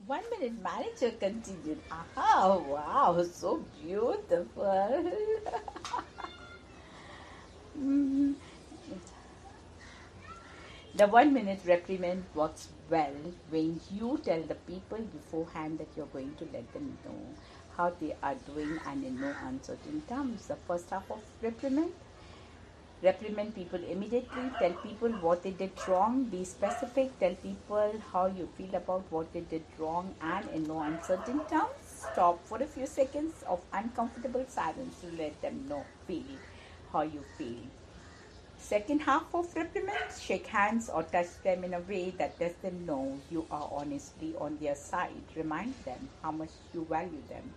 1 minute manager continued. Aha, wow, so beautiful. Mm, The 1 minute reprimand works well when you tell the people beforehand that you're going to let them know how they are doing and in no uncertain terms. The first half of reprimand people immediately, tell people what they did wrong, be specific, tell people how you feel about what they did wrong, and in no uncertain terms, stop for a few seconds of uncomfortable silence to let them know, feel how you feel. Second half of reprimand, shake hands or touch them in a way that lets them know you are honestly on their side. Remind them how much you value them.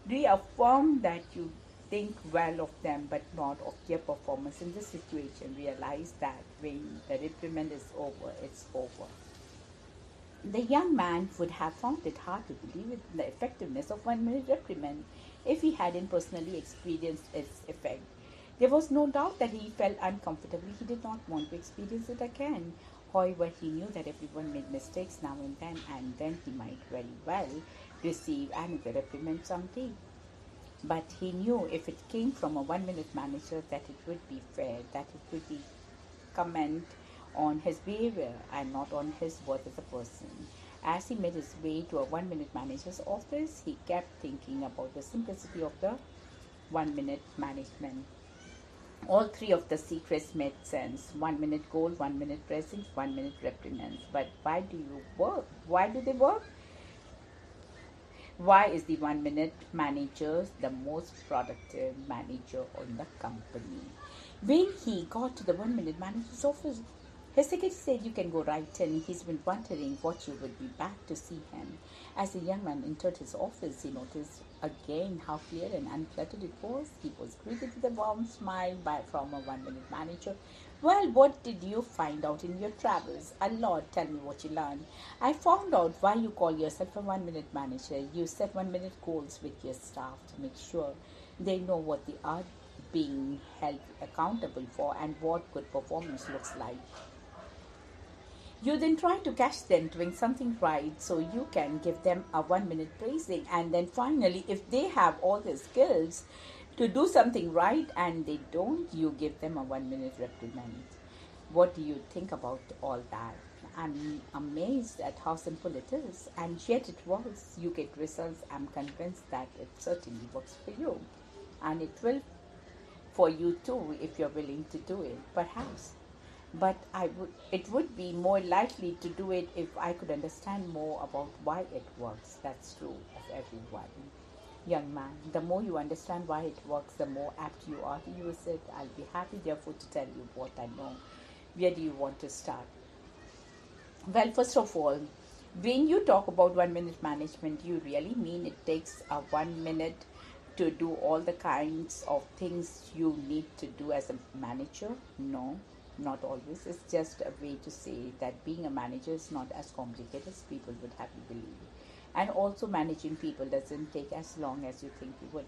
Reaffirm that you think well of them but not of their performance in the situation. Realize that when the reprimand is over, it's over. The young man would have found it hard to believe in the effectiveness of 1 minute reprimand if he hadn't personally experienced its effect. There was no doubt that he felt uncomfortable. He did not want to experience it again. However, he knew that everyone made mistakes now and then he might very well receive another reprimand someday. But he knew if it came from a 1 minute manager that it would be fair, that it would be comment on his behavior and not on his worth as a person. As he made his way to a 1 minute manager's office, he kept thinking about the simplicity of the 1 minute management. All three of the secrets made sense. 1 minute goal, 1 minute presence, 1 minute reprimands. But why do you work? Why do they work? Why is the 1 minute manager the most productive manager on the company? When he got to the 1 minute manager's office, his secretary said, "You can go right in. He's been wondering what you would be back to see him." As the young man entered his office, he noticed again how clear and uncluttered it was. He was greeted with a warm smile from a 1 minute manager. "Well, what did you find out in your travels?" "A lot. Tell me what you learned." "I found out why you call yourself a 1 minute manager. You set 1 minute goals with your staff to make sure they know what they are being held accountable for and what good performance looks like. You then try to catch them doing something right so you can give them a 1 minute praising. And then finally, if they have all the skills to do something right and they don't, you give them a 1 minute reprimand. What do you think about all that? I'm amazed at how simple it is, and yet it works. You get results. I'm convinced that it certainly works for you, and it will for you too if you're willing to do it, perhaps. But it would be more likely to do it if I could understand more about why it works. That's true of everyone. Young man, the more you understand why it works, the more apt you are to use it. I'll be happy, therefore, to tell you what I know. Where do you want to start? Well, first of all, when you talk about 1 minute management, you really mean it takes a 1 minute to do all the kinds of things you need to do as a manager? No, not always. It's just a way to say that being a manager is not as complicated as people would have you believe. And also, managing people doesn't take as long as you think it would.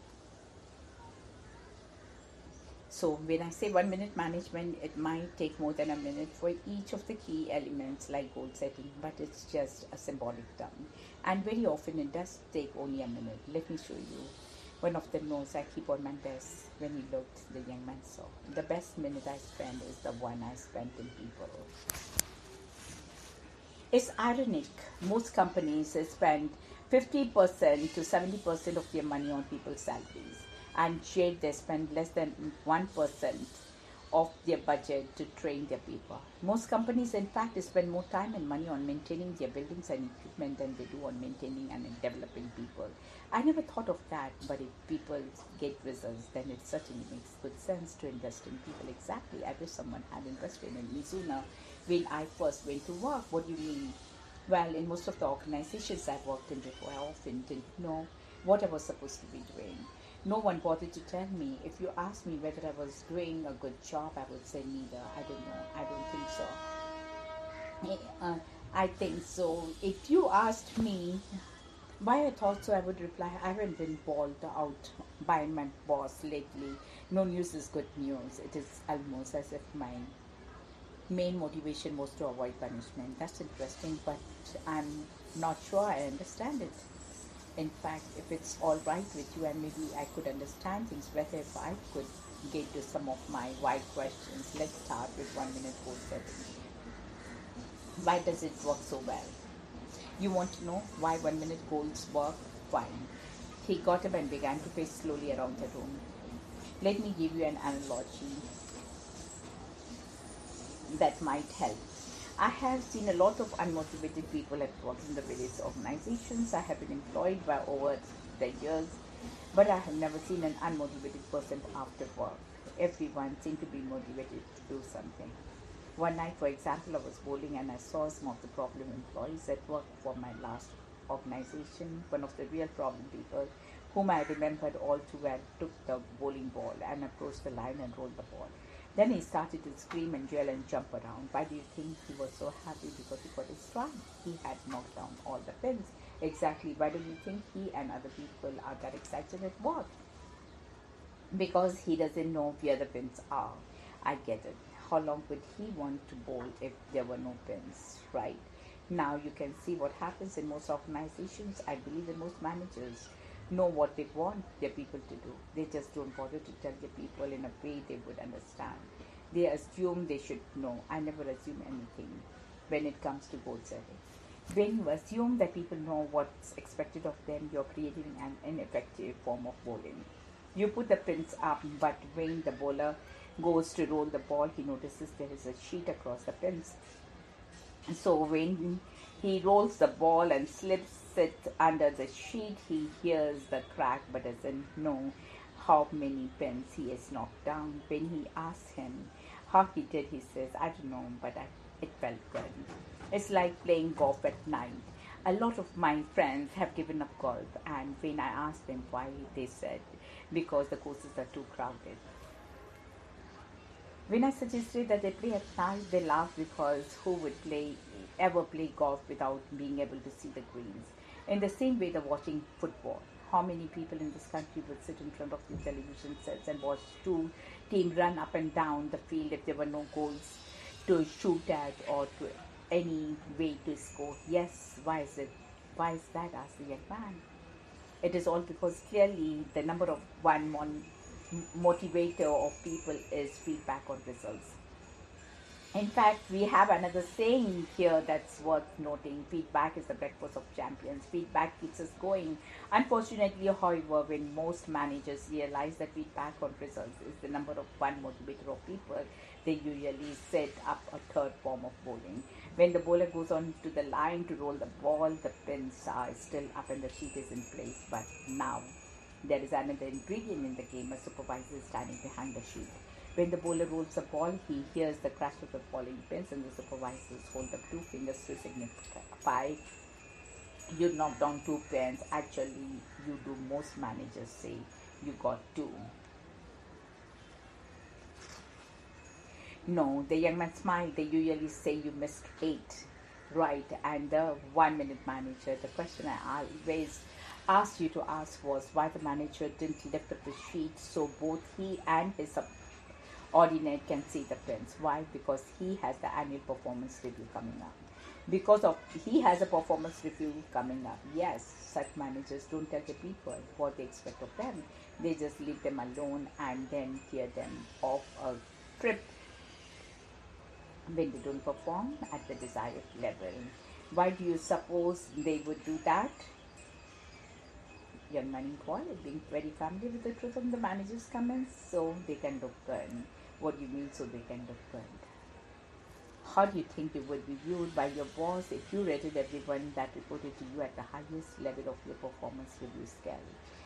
So when I say 1 minute management, it might take more than a minute for each of the key elements like goal setting, but it's just a symbolic term. And very often it does take only a minute. Let me show you one of the notes I keep on my desk. When he looked, the young man saw. The best minute I spend is the one I spent in people. It's ironic. Most companies spend 50% to 70% of their money on people's salaries, and yet they spend less than 1% of their budget to train their people. Most companies, in fact, spend more time and money on maintaining their buildings and equipment than they do on maintaining and developing people. I never thought of that, but if people get results, then it certainly makes good sense to invest in people. Exactly. I wish someone had invested in me sooner when I first went to work. What do you mean? Well, in most of the organizations I've worked in before, I often didn't know what I was supposed to be doing. No one bothered to tell me. If you asked me whether I was doing a good job, I would say neither. I don't know. I don't think so. I think so. If you asked me why I thought so, I would reply, I haven't been bawled out by my boss lately. No news is good news. It is almost as if my main motivation was to avoid punishment. That's interesting, but I'm Not sure I understand it. In fact, if it's all right with you and maybe I could understand things better if I could get to some of my why questions. Let's start with 1 minute goal setting. Why does it work so well? You want to know why 1 minute goals work? Fine. He got up and began to pace slowly around the room. Let me give you an analogy that might help. I have seen a lot of unmotivated people at work in the various organizations I have been employed by over the years, but I have never seen an unmotivated person after work. Everyone seemed to be motivated to do something. One night, for example, I was bowling and I saw some of the problem employees that worked for my last organization. One of the real problem people, whom I remembered all too well, took the bowling ball and approached the line and rolled the ball. Then he started to scream and yell and jump around. Why do you think he was so happy? Because he got his strike. He had knocked down all the pins. Exactly. Why do you think he and other people are that excited at work? Because he doesn't know where the pins are. I get it. How long would he want to bowl if there were no pins, right? Now you can see what happens in most organizations. I believe that most managers know what they want their people to do. They just don't bother to tell their people in a way they would understand. They assume they should know. I never assume anything when it comes to goal setting. When you assume that people know what's expected of them, you're creating an ineffective form of bowling. You put the pins up, but when the bowler goes to roll the ball, he notices there is a sheet across the pins. So when he rolls the ball and slips it under the sheet, he hears the crack but doesn't know how many pins he has knocked down. When he asks him how he did, he says, I don't know, but it felt good. It's like playing golf at night. A lot of my friends have given up golf, and when I asked them why, they said, because the courses are too crowded. When I suggested that they play at night, they laughed because who would ever play golf without being able to see the greens? In the same way, they're watching football. How many people in this country would sit in front of the television sets and watch two teams run up and down the field if there were no goals to shoot at or to any way to score? Yes, why is it? Why is that? Asked the young man. It is all because clearly the number of motivator of people is feedback on results. In fact, we have another saying here that's worth noting. Feedback is the breakfast of champions. Feedback keeps us going. Unfortunately, however, when most managers realize that feedback on results is the number of one motivator of people, they usually set up a third form of bowling. When the bowler goes on to the line to roll the ball, the pins are still up and the sheet is in place. But now there is another ingredient in the game. A supervisor is standing behind the sheet. When the bowler rolls the ball, he hears the crash of the falling pins, and the supervisors hold up two fingers to signify you knocked down two pins. Actually, you do. Most managers say you got two. No, the young man smiled. They usually say you missed eight. Right, and the 1 minute manager, the question I always asked you to ask was why the manager didn't lift up the sheet so both he and his subordinate can see the pins. Why? Because he has the annual performance review coming up. Because of he has a performance review coming up. Yes, such managers don't tell the people what they expect of them. They just leave them alone and then tear them off a trip when they don't perform at the desired level. Why do you suppose they would do that? Young man inquired, being very familiar with the truth of the manager's comments, so they can look good. What do you mean, so they can look good? How do you think you would be viewed by your boss if you rated everyone that reported to you at the highest level of your performance review scale?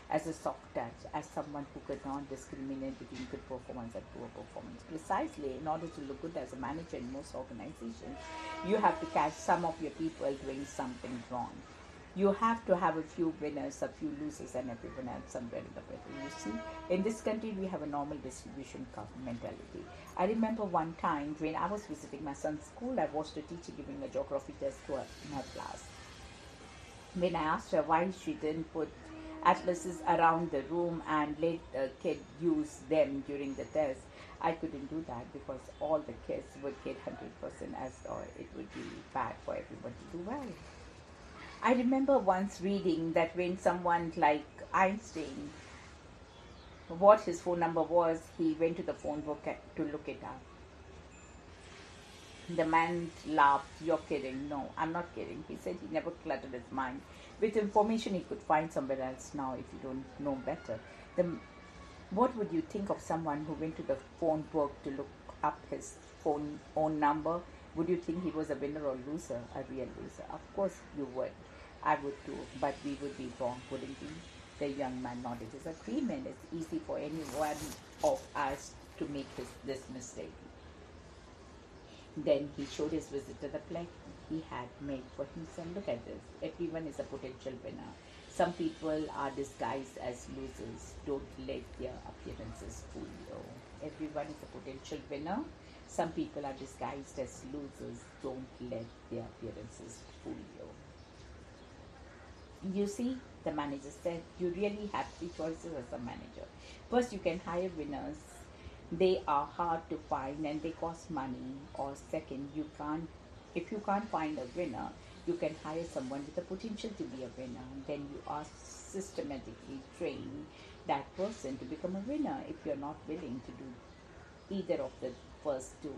As a soft touch, as someone who could not discriminate between good performance and poor performance. Precisely, in order to look good as a manager in most organizations, you have to catch some of your people doing something wrong. You have to have a few winners, a few losers, and everyone else somewhere in the middle. You see, in this country, we have a normal distribution mentality. I remember one time when I was visiting my son's school, I watched a teacher giving a geography test to her class. When I asked her why she didn't put atlases around the room and let the kid use them during the test, I couldn't do that because all the kids would get 100% as though it would be bad for everyone to do well. I remember once reading that when someone like Einstein, what his phone number was, he went to the phone book to look it up. The man laughed. You're kidding. No, I'm not kidding. He said he never cluttered his mind with information he could find somewhere else. Now, if you don't know better, the, what would you think of someone who went to the phone book to look up his own number? Would you think he was a winner or loser, a real loser? Of course you would. I would too, but we would be wrong, wouldn't we? The young man nodded his agreement. It's easy for any one of us to make this mistake. Then he showed his visitor the plaque he had made for himself. Look at this. Everyone is a potential winner. Some people are disguised as losers. Don't let their appearances fool you. Everyone is a potential winner. Some people are disguised as losers. Don't let their appearances fool you. You see, the manager said, you really have three choices as a manager. First, you can hire winners. They are hard to find and they cost money. Or second, if you can't find a winner, you can hire someone with the potential to be a winner. Then you are systematically train that person to become a winner if you're not willing to do either of the first two.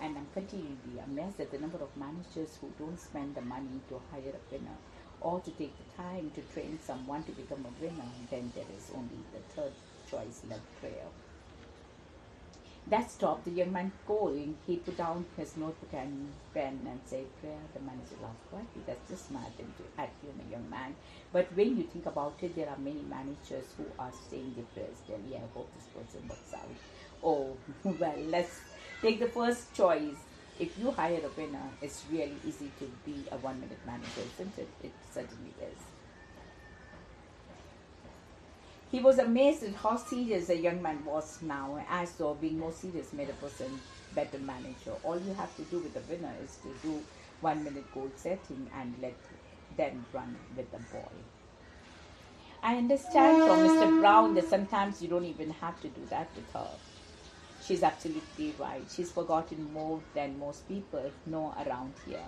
And I'm continually amazed at the number of managers who don't spend the money to hire a winner or to take the time to train someone to become a winner. Then there is only the third choice left, prayer. That stopped the young man cold. He put down his notebook and pen and said, prayer. The manager laughed quietly. That's just smart at you, my young man. But when you think about it, there are many managers who are saying their prayers daily. I hope this person works out. Oh, well, let's take the first choice. If you hire a winner, it's really easy to be a 1-minute manager, isn't it? It certainly is. He was amazed at how serious the young man was now, as though being more serious made a person better manager. All you have to do with the winner is to do 1-minute goal setting and let them run with the ball. I understand from Mr. Brown that sometimes you don't even have to do that with her. She's absolutely right. She's forgotten more than most people know around here.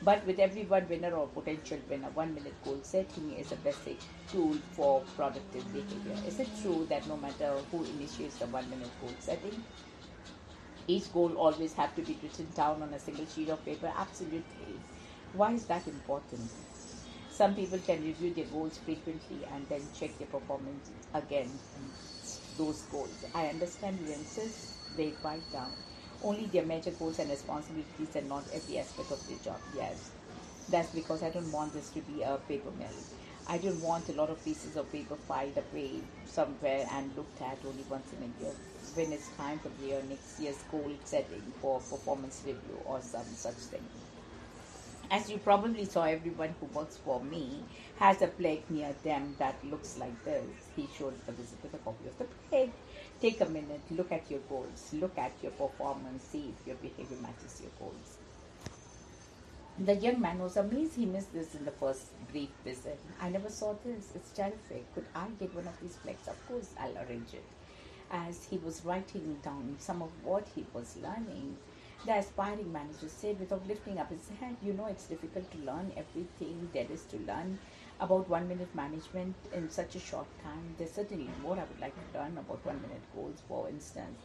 But with every one winner or potential winner, 1-minute goal setting is a basic tool for productive behavior. Is it true that no matter who initiates the 1-minute goal setting, each goal always have to be written down on a single sheet of paper? Absolutely. Why is that important? Some people can review their goals frequently and then check their performance against those goals. I understand you insist they write down only their major goals and responsibilities and not every aspect of their job. Yes, that's because I don't want this to be a paper mill. I don't want a lot of pieces of paper filed away somewhere and looked at only once in a year when it's time for their next year's goal setting for performance review or some such thing. As you probably saw, everyone who works for me has a plaque near them that looks like this. He showed the visitor a copy of the plaque. Take a minute, look at your goals, look at your performance, see if your behavior matches your goals. The young man was amazed he missed this in the first brief visit. I never saw this. It's terrific. Could I get one of these plaques? Of course, I'll arrange it. As he was writing down some of what he was learning, the aspiring manager said without lifting up his head, you know, it's difficult to learn everything there is to learn about 1-minute management in such a short time. There's certainly more I would like to learn about 1-minute goals, for instance.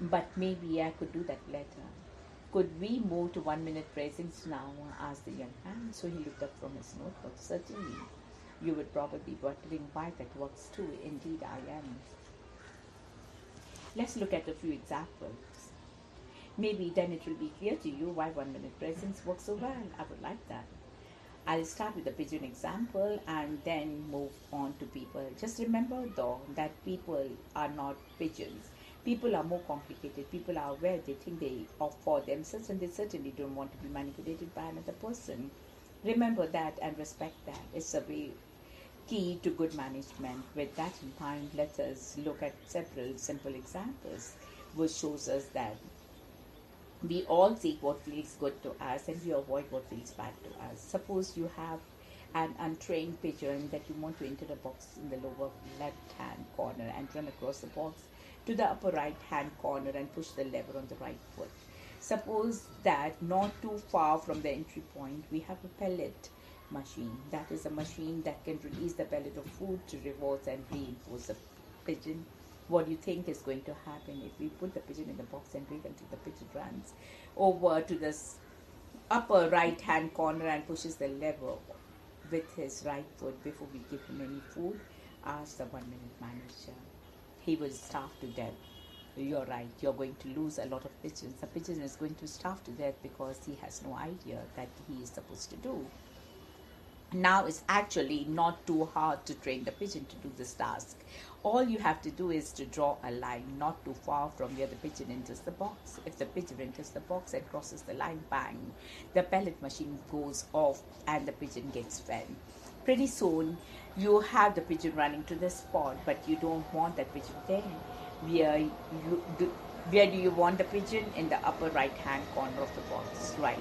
But maybe I could do that later. Could we move to 1-minute praisings now? Asked the young man. So he looked up from his notebook. Certainly. You would probably be wondering why that works too. Indeed, I am. Let's look at a few examples. Maybe then it will be clear to you why 1-minute presence works so well. I would like that. I'll start with the pigeon example and then move on to people. Just remember though that people are not pigeons. People are more complicated. People are aware. They think they are for themselves and they certainly don't want to be manipulated by another person. Remember that and respect that. It's a way key to good management. With that in mind, let us look at several simple examples which shows us that we all seek what feels good to us and we avoid what feels bad to us. Suppose you have an untrained pigeon that you want to enter a box in the lower left hand corner and run across the box to the upper right hand corner and push the lever on the right foot. Suppose that not too far from the entry point we have a pellet machine. That is a machine that can release the pellet of food to rewards and reinforce the pigeon. What do you think is going to happen if we put the pigeon in the box and wait until the pigeon runs over to this upper right hand corner and pushes the lever with his right foot before we give him any food? Asked the 1 minute manager. He will starve to death. You're right, you're going to lose a lot of pigeons. The pigeon is going to starve to death because he has no idea that he is supposed to do. Now it's actually not too hard to train the pigeon to do this task. All you have to do is to draw a line not too far from where the pigeon enters the box. If the pigeon enters the box and crosses the line, bang, the pellet machine goes off and the pigeon gets fed. Pretty soon you have the pigeon running to the spot, but you don't want that pigeon there. Where do you want the pigeon? In the upper right hand corner of the box, right?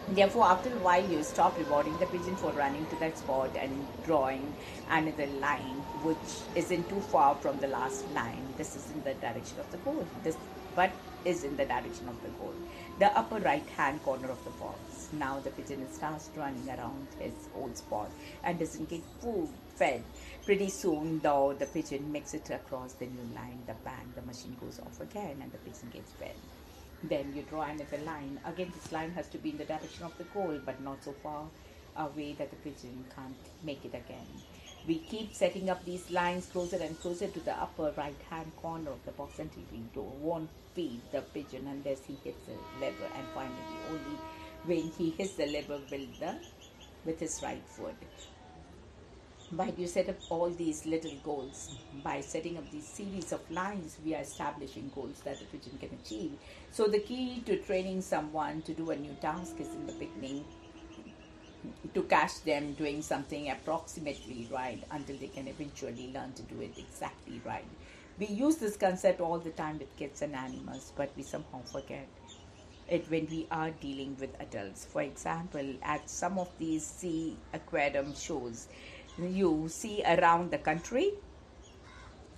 Therefore, after a while, you stop rewarding the pigeon for running to that spot and drawing another line which isn't too far from the last line. This is in the direction of the goal. This but is in the direction of the goal. The upper right hand corner of the box. Now the pigeon starts running around his old spot and doesn't get fed. Pretty soon, though, the pigeon makes it across the new line. The bang, the machine goes off again and the pigeon gets fed. Then you draw another line. Again, this line has to be in the direction of the goal, but not so far away that the pigeon can't make it again. We keep setting up these lines closer and closer to the upper right-hand corner of the box until we won't feed the pigeon unless he hits the lever. And finally, only when he hits the lever with his right foot. Why do you set up all these little goals? By setting up these series of lines, we are establishing goals that the pigeon can achieve. So the key to training someone to do a new task is in the beginning to catch them doing something approximately right until they can eventually learn to do it exactly right. We use this concept all the time with kids and animals, but we somehow forget it when we are dealing with adults. For example, at some of these sea aquarium shows you see around the country,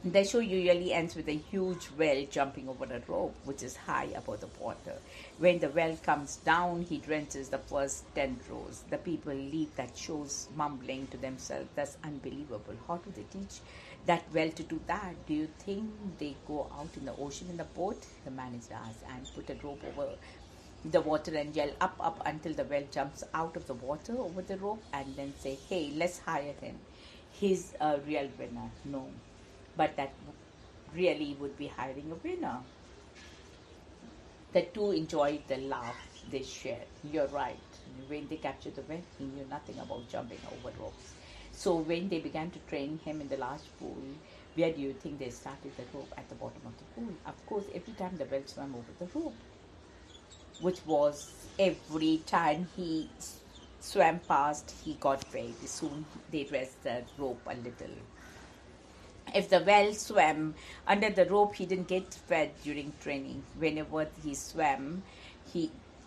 the show usually ends with a huge whale jumping over a rope which is high above the water. When the whale comes down, he drenches the first 10 rows. The people leave that shows mumbling to themselves, "That's unbelievable. How do they teach that whale to do that? Do you think they go out in the ocean in the boat?" The manager asks, and put a rope over the water and yell up until the whale jumps out of the water over the rope, and then say, "Hey, let's hire him. He's a real winner." No, but that really would be hiring a winner. The two enjoyed the laugh they shared. You're right. When they captured the whale, he knew nothing about jumping over ropes. So when they began to train him in the large pool, where do you think they started the rope? At the bottom of the pool. Of course, every time the whale swam over the rope, which was every time he swam past, he got fed. Soon they raised the rope a little. If the whale swam under the rope, he didn't get fed during training. Whenever he swam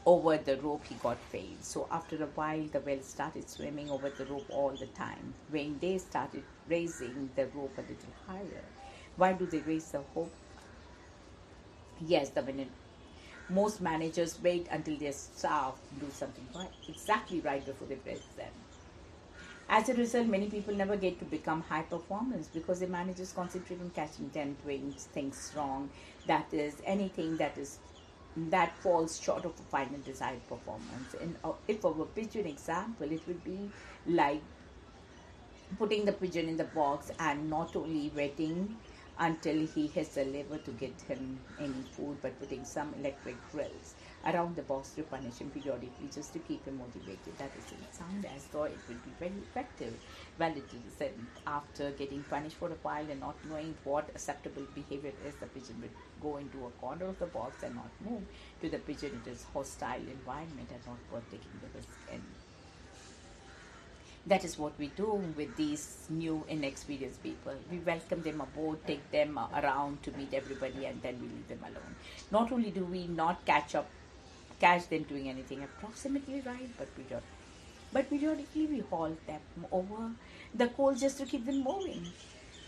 over the rope, he got fed. So after a while, the whale started swimming over the rope all the time. When they started raising the rope a little higher, why do they raise the rope? Yes, most managers wait until their staff do something right, exactly right before they praise them. As a result, many people never get to become high performers because the managers concentrate on catching them doing things wrong. That is, anything that falls short of a final desired performance. And if our pigeon example, it would be like putting the pigeon in the box and not only waiting until he hits the lever to get him any food, but putting some electric drills around the box to punish him periodically just to keep him motivated. That doesn't sound as though it would be very effective. Well, it isn't. After getting punished for a while and not knowing what acceptable behavior is, the pigeon would go into a corner of the box and not move. To the pigeon, it is hostile environment and not worth taking the risk in. That is what we do with these new inexperienced people. We welcome them aboard, take them around to meet everybody, and then we leave them alone. Not only do we not catch them doing anything approximately right, but periodically we halt them over the coals just to keep them moving.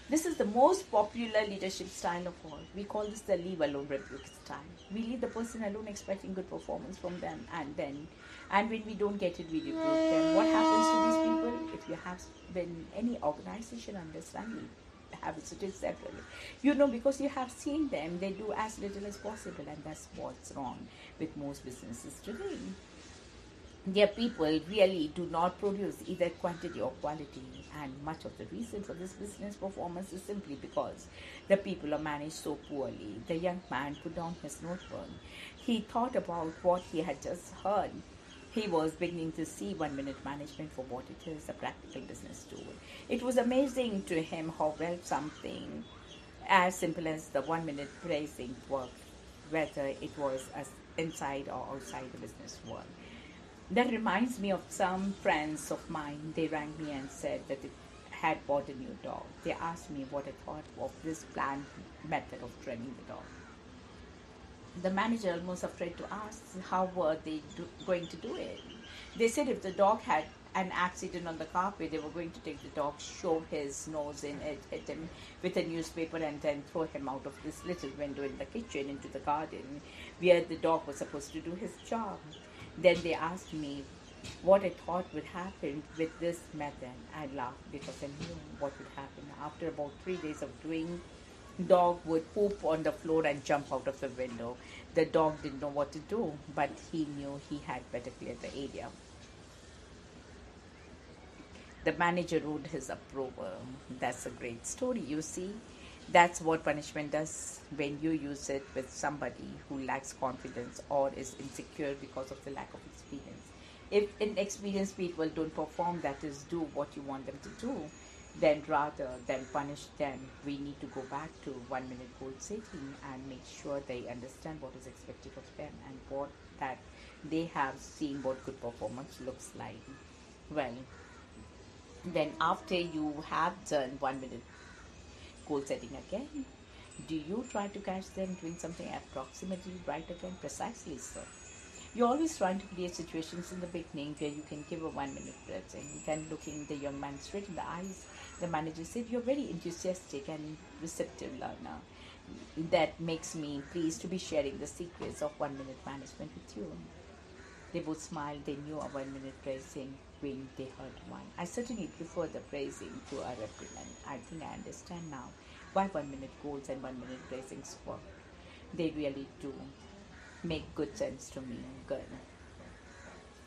This is the most popular leadership style of all. We call this the leave alone rebuke style. We leave the person alone expecting good performance from them, and when we don't get it, we rebuke them. What happens to these people? If you have been any organization understanding habits to do separately, because you have seen them, they do as little as possible, and that's what's wrong with most businesses today. Their people really do not produce either quantity or quality, and much of the reason for this business performance is simply because the people are managed so poorly. The young man put down his notebook. He thought about what he had just heard. He was beginning to see 1 minute management for what it is, a practical business tool. It was amazing to him how well something as simple as the 1 minute pricing worked, whether it was inside or outside the business world. That reminds me of some friends of mine. They rang me and said that they had bought a new dog. They asked me what I thought of this planned method of training the dog. The manager almost afraid to ask how were they going to do it. They said if the dog had an accident on the carpet, they were going to take the dog, shove his nose in it, hit him with a newspaper, and then throw him out of this little window in the kitchen into the garden where the dog was supposed to do his job. Then they asked me what I thought would happen with this method. I laughed because I knew what would happen. After about 3 days of doing, dog would poop on the floor and jump out of the window. The dog didn't know what to do, but he knew he had better clear the area. The manager wrote his approval. That's a great story, you see. That's what punishment does when you use it with somebody who lacks confidence or is insecure because of the lack of experience. If inexperienced people don't perform, that is, do what you want them to do, then rather than punish them, we need to go back to 1 minute goal setting and make sure they understand what is expected of them and what that they have seen what good performance looks like. Well, then after you have done 1 minute goal setting again, do you try to catch them doing something approximately right again? Precisely so. You're always trying to create situations in the beginning where you can give a 1 minute blessing. Then looking the young man straight in the eyes, the manager said, "You're very enthusiastic and receptive learner. That makes me pleased to be sharing the secrets of 1 minute management with you." They both smiled. They knew a 1 minute praising when they heard one. I certainly prefer the praising to a reprimand. I think I understand now why 1 minute goals and 1 minute praisings work. They really do make good sense to me. Good.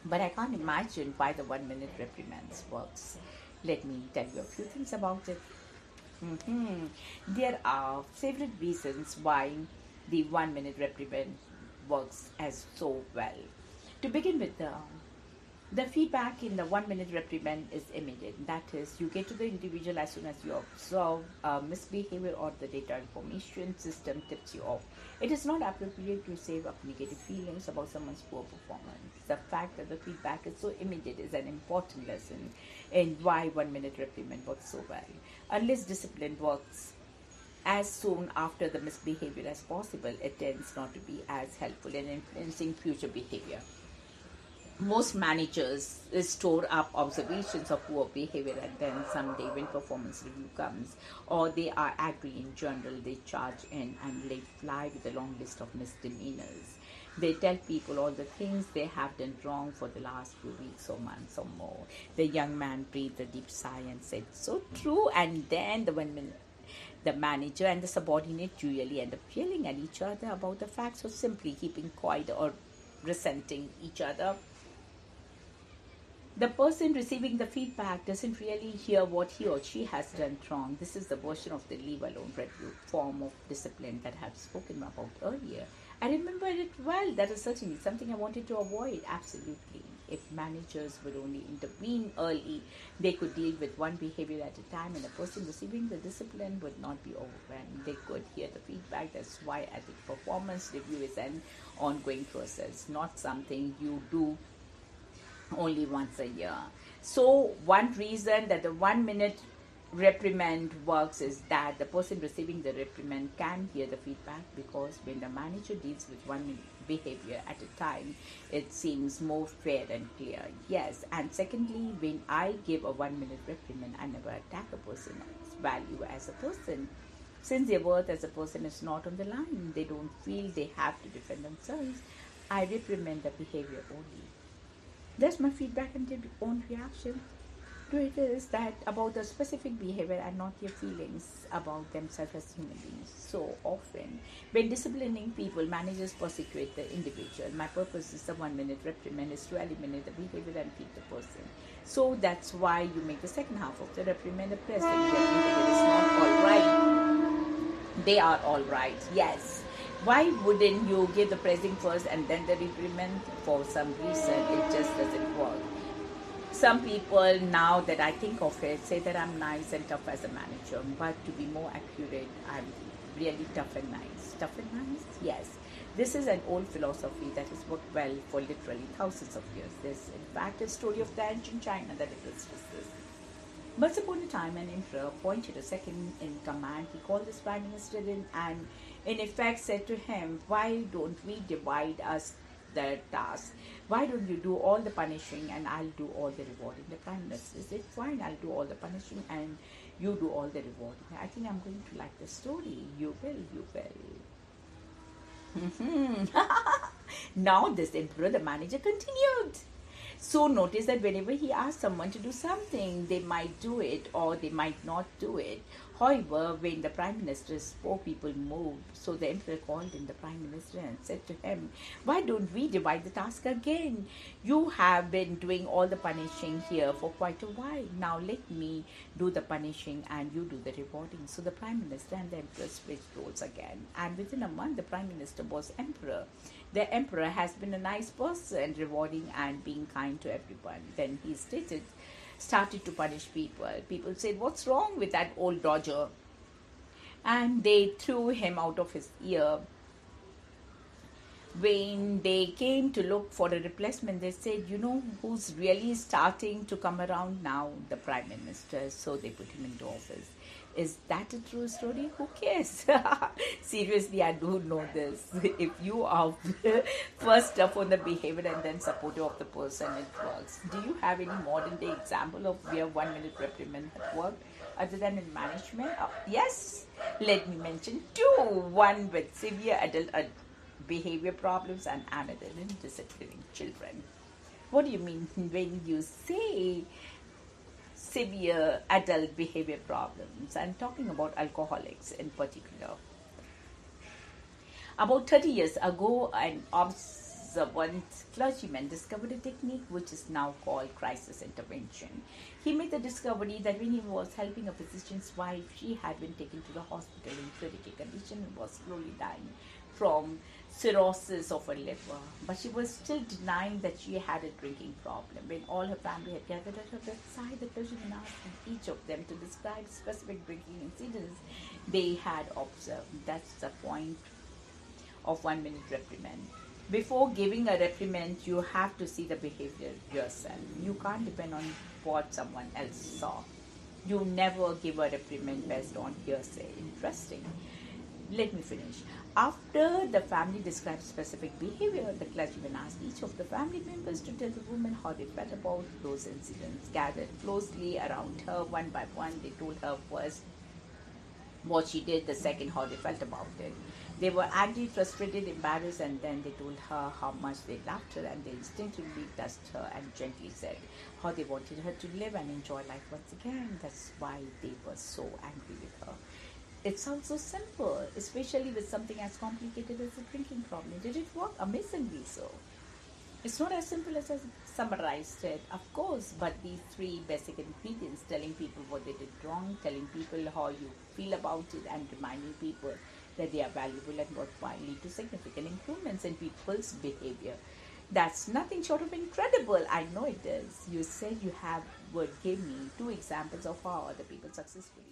But I can't imagine why the 1 minute reprimands works. Let me tell you a few things about it. There are several reasons why the 1 minute reprimand works as so well. To begin with, the feedback in the 1 minute reprimand is immediate. That is, you get to the individual as soon as you observe misbehavior or the data information system tips you off. It is not appropriate to save up negative feelings about someone's poor performance. The fact that the feedback is so immediate is an important lesson in why 1 minute reprimand works so well. Unless discipline works as soon after the misbehavior as possible, it tends not to be as helpful in influencing future behavior. Most managers store up observations of poor behavior, and then someday when performance review comes or they are angry in general, they charge in and let fly with a long list of misdemeanors. They tell people all the things they have done wrong for the last few weeks or months or more. The young man breathed a deep sigh and said, "So true." And then the manager and the subordinate usually end up yelling at each other about the facts or simply keeping quiet or resenting each other. The person receiving the feedback doesn't really hear what he or she has done wrong. This is the version of the leave alone review form of discipline that I have spoken about earlier. I remember it well. That is certainly something I wanted to avoid. Absolutely. If managers would only intervene early, they could deal with one behavior at a time, and the person receiving the discipline would not be overwhelmed. They could hear the feedback. That's why I think performance review is an ongoing process, not something you do only once a year. So one reason that the 1 minute reprimand works is that the person receiving the reprimand can hear the feedback, because when the manager deals with behavior at a time, it seems more fair and clear. Yes, and secondly, when I give a 1 minute reprimand, I never attack a person's value as a person. Since their worth as a person is not on the line, they don't feel they have to defend themselves. I reprimand the behavior only. That's my feedback and their own reaction to it is that about the specific behavior and not their feelings about themselves as human beings. So often, when disciplining people, managers persecute the individual. My purpose is the 1 minute reprimand is to eliminate the behavior and keep the person. So that's why you make the second half of the reprimand the present. Their behavior is not all right. They are all right. Yes. Why wouldn't you give the praising first and then the reprimand? For some reason, it just doesn't work. Some people, now that I think of it, say that I'm nice and tough as a manager, but to be more accurate, I'm really tough and nice. Tough and nice? Yes. This is an old philosophy that has worked well for literally thousands of years. There's, in fact, a story of the ancient China that illustrates this. Once upon a time, an emperor appointed a second in command. He called his prime minister in and, in effect, said to him, "Why don't we divide us the task? Why don't you do all the punishing and I'll do all the rewarding?" The prime minister said, "Fine, I'll do all the punishing and you do all the rewarding." I think I'm going to like the story. You will, you will. Now this emperor, the manager, continued. So notice that whenever he asked someone to do something, they might do it or they might not do it. However, when the prime minister spoke, people moved. So the emperor called in the prime minister and said to him, "Why don't we divide the task again? You have been doing all the punishing here for quite a while. Now let me do the punishing and you do the rewarding." So the prime minister and the emperor switched roles again. And within a month, the prime minister was emperor. The emperor has been a nice person, rewarding and being kind to everyone. Then he started to punish people. People said, "What's wrong with that old dodger?" And they threw him out of his ear. When they came to look for a replacement, they said, "You know who's really starting to come around now? The prime minister." So they put him into office. Is that a true story? Who cares? Seriously, I do know this. If you are first tough on the behavior and then supportive of the person, it works. Do you have any modern day example of where 1 minute reprimand has worked other than in management? Yes, let me mention two. One with severe adult behavior problems and another in disciplining children. What do you mean when you say severe adult behavior problems? I'm talking about alcoholics in particular. About 30 years ago, an observant clergyman discovered a technique which is now called crisis intervention. He made the discovery that when he was helping a physician's wife, she had been taken to the hospital in critical condition and was slowly dying from cirrhosis of her liver. But she was still denying that she had a drinking problem. When all her family had gathered at her bedside, the clergyman asked each of them to describe specific drinking incidents they had observed. That's the point of 1 minute reprimand. Before giving a reprimand, you have to see the behavior yourself. You can't depend on what someone else saw. You never give a reprimand based on hearsay. Interesting. Let me finish. After the family described specific behavior, the clergyman asked each of the family members to tell the woman how they felt about those incidents. Gathered closely around her, one by one, they told her first what she did, the second how they felt about it. They were angry, frustrated, embarrassed, and then they told her how much they loved her, and they instinctively touched her and gently said how they wanted her to live and enjoy life once again. That's why they were so angry with her. It sounds so simple, especially with something as complicated as a drinking problem. Did it work? Amazingly so. It's not as simple as I summarized it, of course, but these three basic ingredients, telling people what they did wrong, telling people how you feel about it, and reminding people that they are valuable and worthwhile, lead to significant improvements in people's behavior. That's nothing short of incredible. I know it is. You said you would give me 2 examples of how other people successfully